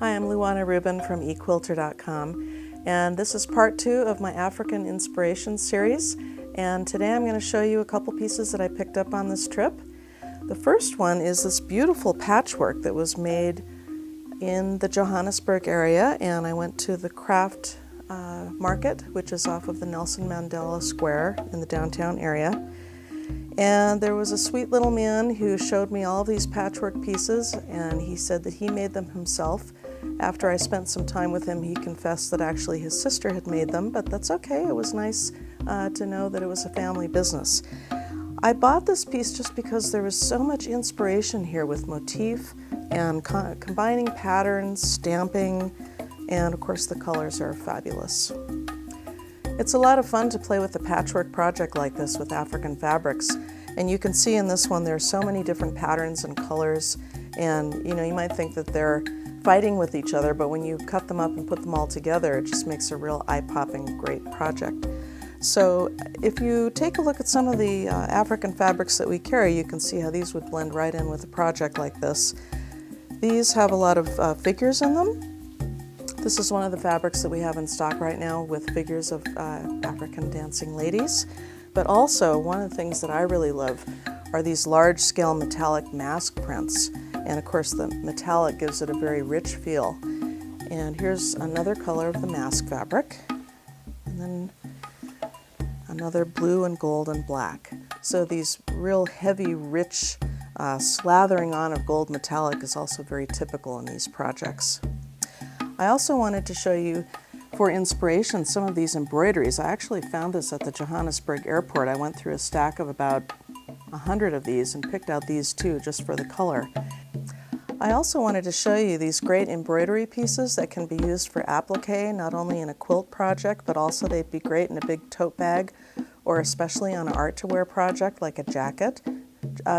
Hi, I'm Luana Rubin from Equilter.com, and this is part 2 of my African Inspiration series. And today I'm going to show you a couple pieces that I picked up on this trip. The first one is this beautiful patchwork that was made in the Johannesburg area, and I went to the craft market, which is off of the Nelson Mandela Square in the downtown area. And there was a sweet little man who showed me all of these patchwork pieces, and he said that he made them himself. After I spent some time with him, he confessed that actually his sister had made them, but that's okay. It was nice to know that it was a family business. I bought this piece just because there was so much inspiration here with motif and combining patterns, stamping, and of course the colors are fabulous. It's a lot of fun to play with the patchwork project like this with African fabrics. And you can see in this one there's so many different patterns and colors, and you might think that they're fighting with each other, but when you cut them up and put them all together, it just makes a real eye-popping great project. So if you take a look at some of the African fabrics that we carry, you can see how these would blend right in with a project like this. These have a lot of figures in them. This is one of the fabrics that we have in stock right now with figures of African dancing ladies. But also, one of the things that I really love are these large-scale metallic mask prints. And of course, the metallic gives it a very rich feel. And here's another color of the mask fabric. And then another blue and gold and black. So these real heavy, rich slathering on of gold metallic is also very typical in these projects. I also wanted to show you, for inspiration, some of these embroideries. I actually found this at the Johannesburg airport. I went through a stack of about 100 of these and picked out these two just for the color. I also wanted to show you these great embroidery pieces that can be used for applique, not only in a quilt project, but also they'd be great in a big tote bag, or especially on an art-to-wear project like a jacket,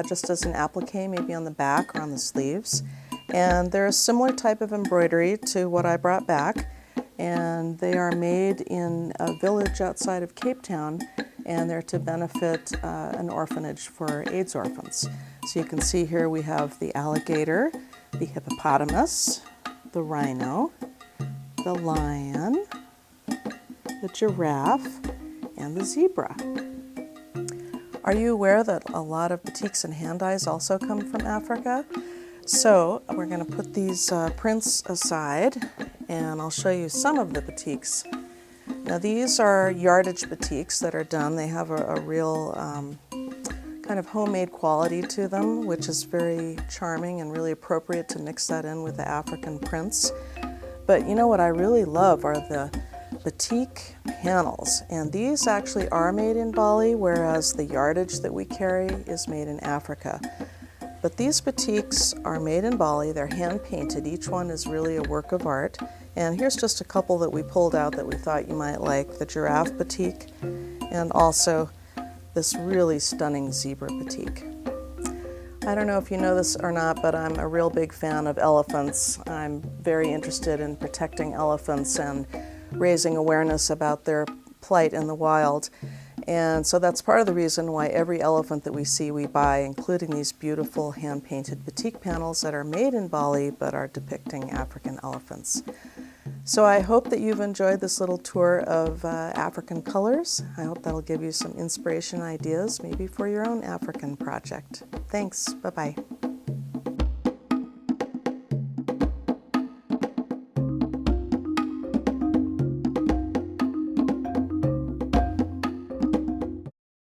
just as an applique, maybe on the back or on the sleeves. And they're a similar type of embroidery to what I brought back, and they are made in a village outside of Cape Town, and they're to benefit an orphanage for AIDS orphans. So you can see here we have the alligator, the hippopotamus, the rhino, the lion, the giraffe, and the zebra. Are you aware that a lot of batiks and hand dyes also come from Africa? So we're going to put these prints aside, and I'll show you some of the batiks. Now these are yardage batiks that are done. They have a real kind of homemade quality to them, which is very charming and really appropriate to mix that in with the African prints. But you know what I really love are the batik panels, and these actually are made in Bali, whereas the yardage that we carry is made in Africa. But these batiks are made in Bali, they're hand painted, each one is really a work of art. And here's just a couple that we pulled out that we thought you might like, the giraffe batik, and also this really stunning zebra batik. I don't know if you know this or not, but I'm a real big fan of elephants. I'm very interested in protecting elephants and raising awareness about their plight in the wild. And so that's part of the reason why every elephant that we see we buy, including these beautiful hand-painted batik panels that are made in Bali but are depicting African elephants. So I hope that you've enjoyed this little tour of African colors. I hope that'll give you some inspiration ideas maybe for your own African project. Thanks. Bye-bye.